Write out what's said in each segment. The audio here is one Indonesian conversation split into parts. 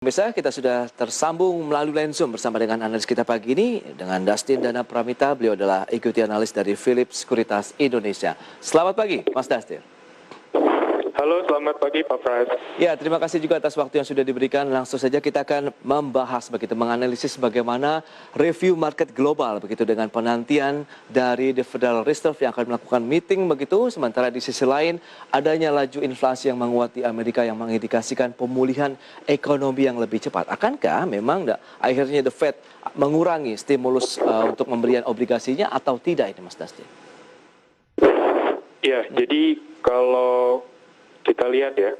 Pemirsa, kita sudah tersambung melalui line Zoom bersama dengan analis kita pagi ini dengan Dustin Dana Pramita. Beliau adalah equity analis dari Philips Sekuritas Indonesia. Selamat pagi, Mas Dustin. Halo, selamat pagi Pak Pras. Ya, terima kasih juga atas waktu yang sudah diberikan. Langsung saja kita akan membahas begitu, menganalisis bagaimana review market global begitu dengan penantian dari The Federal Reserve yang akan melakukan meeting begitu. Sementara di sisi lain adanya laju inflasi yang menguat di Amerika yang mengindikasikan pemulihan ekonomi yang lebih cepat. Akankah memang akhirnya The Fed mengurangi stimulus untuk pembelian obligasinya atau tidak ini, Mas Dustin? Ya, jadi kalau kita lihat ya,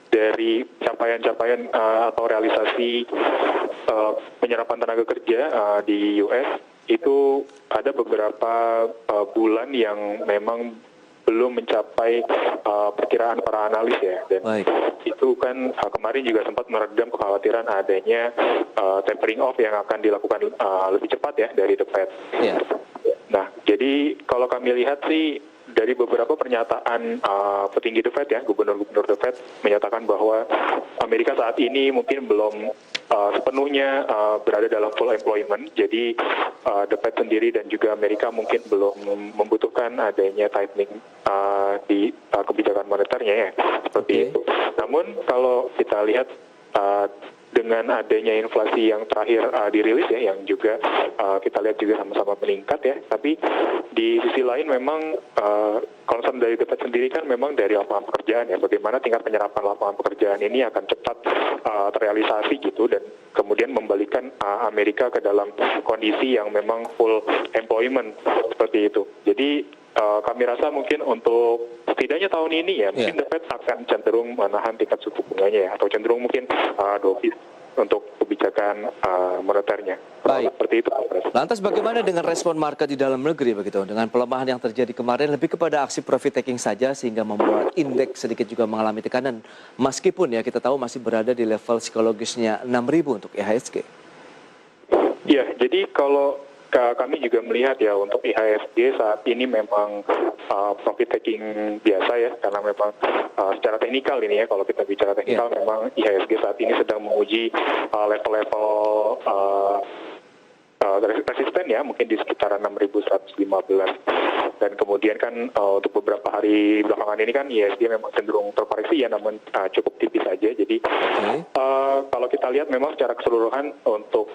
dari capaian-capaian atau realisasi penyerapan tenaga kerja di US, itu ada beberapa bulan yang memang belum mencapai perkiraan para analis ya. Dan itu kan kemarin juga sempat meredam kekhawatiran adanya tapering off yang akan dilakukan lebih cepat ya dari The Fed. Yeah. Nah, jadi kalau kami lihat sih, dari beberapa pernyataan petinggi The Fed ya, gubernur-gubernur The Fed menyatakan bahwa Amerika saat ini mungkin belum sepenuhnya berada dalam full employment. Jadi The Fed sendiri dan juga Amerika mungkin belum membutuhkan adanya tightening di kebijakan moneternya ya, seperti itu. Namun kalau kita lihat dengan adanya inflasi yang terakhir dirilis ya, yang juga kita lihat juga sama-sama meningkat ya. Tapi di sisi lain memang concern dari The Fed sendiri kan memang dari lapangan pekerjaan ya. Bagaimana tingkat penyerapan lapangan pekerjaan ini akan cepat terrealisasi gitu, dan kemudian membalikan Amerika ke dalam kondisi yang memang full employment seperti itu. Jadi kami rasa mungkin untuk setidaknya tahun ini ya, mungkin The Fed akan cenderung menahan tingkat suku bunganya ya, atau cenderung mungkin dovish untuk kebijakan moneternya. Baik. Seperti itu. Lantas bagaimana dengan respon market di dalam negeri begitu? Dengan pelemahan yang terjadi kemarin lebih kepada aksi profit taking saja sehingga membuat indeks sedikit juga mengalami tekanan. Meskipun ya kita tahu masih berada di level psikologisnya 6.000 untuk IHSG. Ya, jadi kalau kami juga melihat ya untuk IHSG saat ini memang profit taking biasa ya, karena memang secara teknikal ini ya, kalau kita bicara teknikal memang IHSG saat ini sedang menguji level-level resisten ya, mungkin di sekitaran 6.115. Dan kemudian kan untuk beberapa hari belakangan ini kan IHSG memang cenderung terkoreksi ya, namun cukup tipis saja. Jadi kalau kita lihat memang secara keseluruhan untuk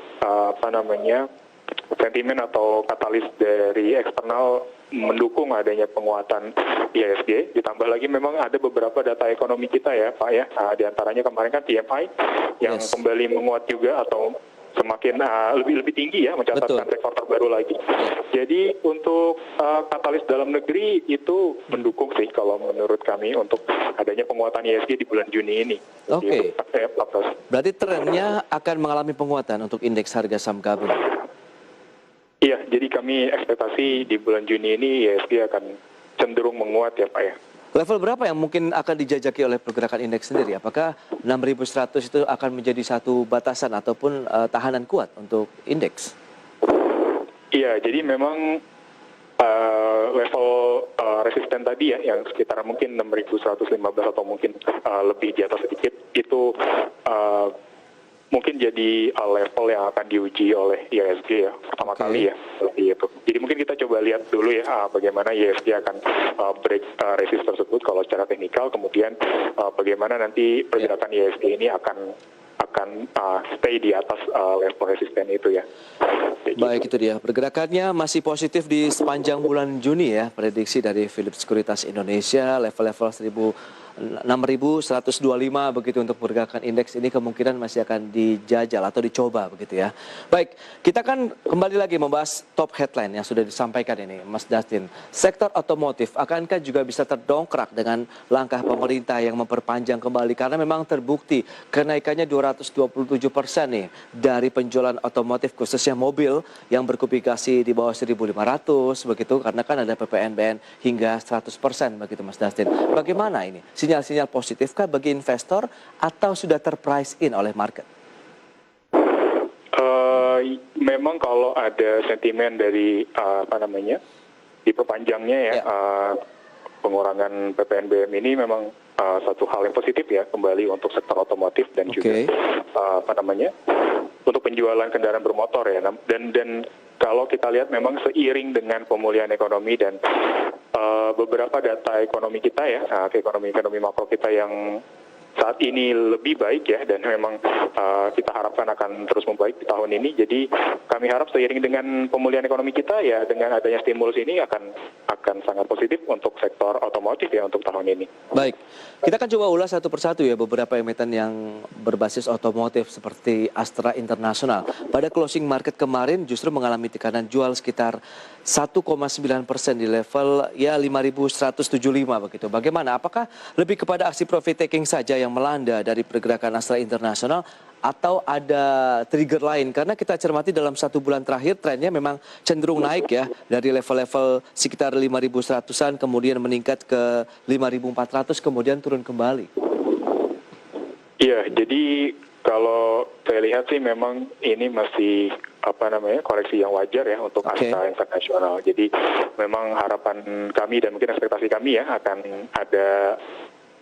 sentimen atau katalis dari eksternal mendukung adanya penguatan IHSG. Ditambah lagi memang ada beberapa data ekonomi kita ya Pak ya, di antaranya kemarin kan PMI yang kembali menguat juga atau semakin lebih tinggi ya, mencatatkan rekor terbaru lagi. Jadi untuk katalis dalam negeri itu mendukung sih kalau menurut kami untuk adanya penguatan IHSG di bulan Juni ini. Oke. Berarti trennya akan mengalami penguatan untuk indeks harga saham gabungan. Iya, jadi kami ekspektasi di bulan Juni ini IHSG akan cenderung menguat ya Pak ya. Level berapa yang mungkin akan dijajaki oleh pergerakan indeks sendiri? Apakah 6.100 itu akan menjadi satu batasan ataupun tahanan kuat untuk indeks? Iya, jadi memang level resisten tadi ya, yang sekitar mungkin 6.115 atau mungkin lebih di atas sedikit, itu mungkin jadi level yang akan diuji oleh IHSG ya, pertama kali ya, seperti itu. Jadi mungkin kita coba lihat dulu ya bagaimana IHSG akan break resist tersebut kalau secara teknikal, kemudian bagaimana nanti pergerakan IHSG ini akan stay di atas level resisten itu ya. Baik, itu dia. Pergerakannya masih positif di sepanjang bulan Juni ya, prediksi dari Philips Sekuritas Indonesia, level-level 6.125 begitu untuk pergerakan indeks ini kemungkinan masih akan dijajal atau dicoba begitu ya. Baik, kita kan kembali lagi membahas top headline yang sudah disampaikan ini, Mas Dustin. Sektor otomotif akankah juga bisa terdongkrak dengan langkah pemerintah yang memperpanjang kembali, karena memang terbukti kenaikannya 227% nih dari penjualan otomotif khususnya mobil yang berkualifikasi di bawah 1.500 begitu, karena kan ada PPNBM hingga 100% begitu Mas Dustin. Bagaimana ini? Sinyal-sinyal positifkah bagi investor atau sudah terprice in oleh market? Memang kalau ada sentimen dari diperpanjangnya ya pengurangan PPNBM ini memang satu hal yang positif ya kembali untuk sektor otomotif dan juga untuk penjualan kendaraan bermotor ya. Dan kalau kita lihat memang seiring dengan pemulihan ekonomi dan beberapa data ekonomi kita ya, ekonomi makro kita yang saat ini lebih baik ya, dan memang kita harapkan akan terus membaik di tahun ini. Jadi kami harap seiring dengan pemulihan ekonomi kita ya, dengan adanya stimulus ini akan sangat positif untuk sektor otomotif ya untuk tahun ini. Baik, kita akan coba ulas satu persatu ya beberapa emiten yang berbasis otomotif seperti Astra International. Pada closing market kemarin justru mengalami tekanan jual sekitar 1,9% di level ya 5.175 begitu. Bagaimana? Apakah lebih kepada aksi profit taking saja yang melanda dari pergerakan Astra International atau ada trigger lain? Karena kita cermati dalam 1 bulan terakhir trennya memang cenderung naik ya, dari level-level sekitar 5.100-an kemudian meningkat ke 5.400 kemudian turun kembali. Iya, jadi kalau saya lihat sih memang ini masih koreksi yang wajar ya untuk Astra International. Jadi memang harapan kami dan mungkin ekspektasi kami ya akan ada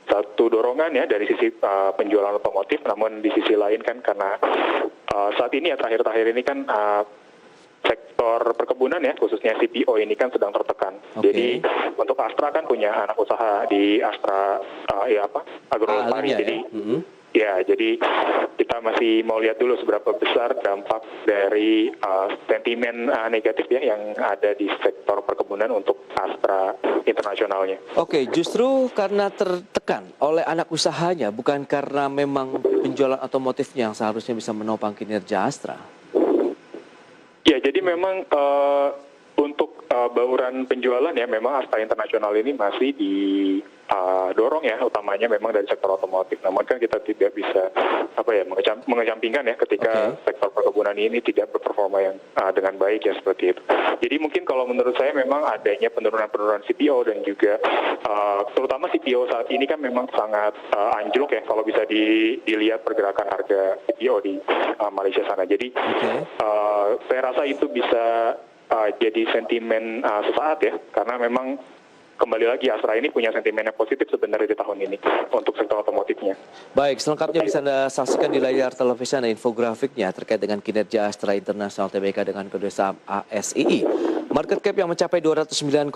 satu dorongan ya dari sisi penjualan otomotif, namun di sisi lain kan karena saat ini ya terakhir-terakhir ini kan sektor perkebunan ya khususnya CPO ini kan sedang tertekan. Jadi untuk Astra kan punya anak usaha di Astra Agrolestari. Jadi jadi kita masih mau lihat dulu seberapa besar dampak dari sentimen negatif ya yang ada di sektor perkebunan untuk Astra Internasionalnya. Oke, justru karena tertekan oleh anak usahanya, bukan karena memang penjualan otomotifnya yang seharusnya bisa menopang kinerja Astra. Ya, jadi memang untuk bauran penjualan ya memang Astra Internasional ini masih didorong ya utamanya memang dari sektor otomotif. Namun kan kita tidak bisa mengecampingkan ya ketika sektor perkebunan ini tidak berperforma yang dengan baik ya seperti itu. Jadi mungkin kalau menurut saya memang adanya penurunan CPO dan juga terutama CPO saat ini kan memang sangat anjlok ya kalau bisa dilihat pergerakan harga CPO di Malaysia sana. Jadi saya rasa itu bisa jadi sentimen sesaat ya, karena memang kembali lagi Astra ini punya sentimen yang positif sebenarnya di tahun ini untuk sektor otomotifnya. Baik, selengkapnya bisa Anda saksikan di layar televisi Anda infografiknya terkait dengan kinerja Astra International Tbk dengan kode saham ASII. Market cap yang mencapai 209,5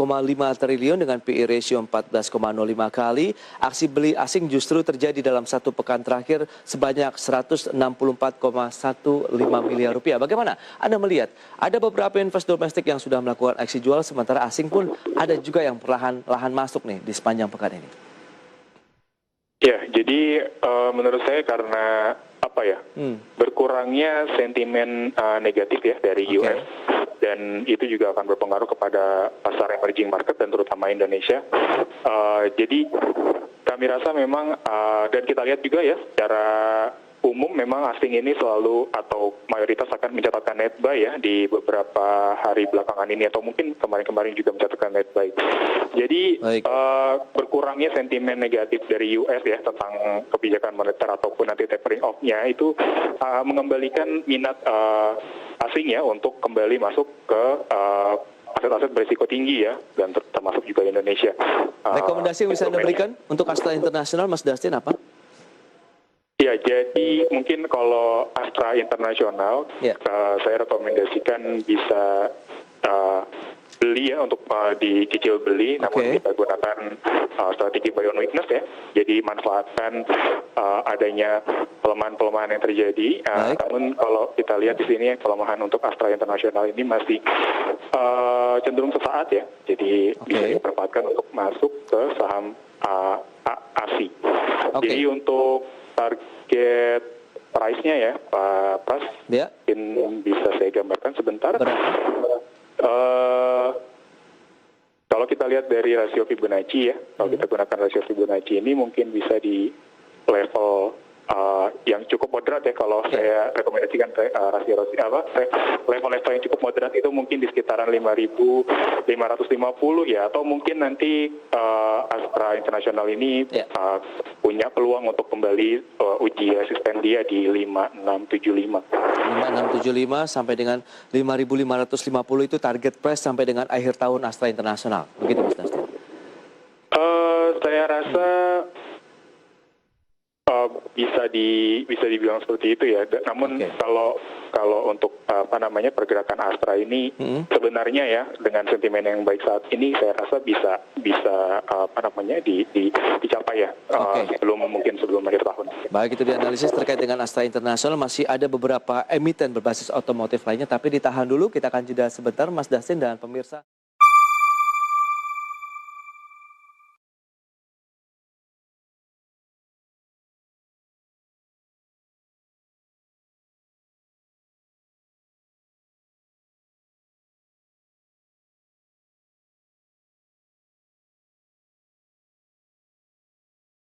triliun dengan PE ratio 14,05 kali. Aksi beli asing justru terjadi dalam 1 pekan terakhir sebanyak 164,15 miliar rupiah. Bagaimana Anda melihat? Ada beberapa investor domestik yang sudah melakukan aksi jual, sementara asing pun ada juga yang perlahan-lahan masuk nih di sepanjang pekan ini. Ya, jadi menurut saya karena berkurangnya sentimen negatif ya dari US, dan itu juga akan berpengaruh kepada pasar emerging market dan terutama Indonesia. Jadi kami rasa memang dan kita lihat juga ya secara umum memang asing ini selalu atau mayoritas akan mencatatkan net buy ya di beberapa hari belakangan ini, atau mungkin kemarin-kemarin juga mencatatkan net buy. Jadi berkurangnya sentimen negatif dari US ya tentang kebijakan moneter ataupun nanti tapering off-nya itu mengembalikan minat asing ya untuk kembali masuk ke aset-aset berisiko tinggi ya, dan termasuk juga Indonesia. Rekomendasi yang bisa Anda berikan untuk Astra International, Mas Dustin, apa? Ya, jadi mungkin kalau Astra Internasional, saya rekomendasikan bisa beli ya untuk dicicil beli, namun kita gunakan strategi buy on weakness ya. Jadi manfaatkan adanya pelemahan-pelemahan yang terjadi. Namun kalau kita lihat di sini pelemahan untuk Astra Internasional ini masih cenderung sesaat ya. Jadi bisa dimanfaatkan untuk masuk ke saham ASI. Jadi untuk target price-nya ya, Pak Pras, mungkin bisa saya gambarkan sebentar. Kalau kita lihat dari rasio Fibonacci ya, kalau kita gunakan rasio Fibonacci ini mungkin bisa di level yang cukup moderat ya. Kalau saya rekomendasikan level-level yang cukup moderat itu mungkin di sekitaran 5.550 ya, atau mungkin nanti Astra Internasional ini punya peluang untuk kembali uji resisten dia di 5675. 5675 sampai dengan 5.550 itu target price sampai dengan akhir tahun Astra Internasional. Begitu Mas Dustin? Saya rasa bisa dibilang seperti itu ya. Namun Oke. kalau untuk pergerakan Astra ini sebenarnya ya dengan sentimen yang baik saat ini saya rasa bisa dicapai ya Oke. sebelum akhir tahun. Baik, itu dianalisis terkait dengan Astra International. Masih ada beberapa emiten berbasis otomotif lainnya, tapi ditahan dulu. Kita akan jeda sebentar, Mas Dastin dan pemirsa.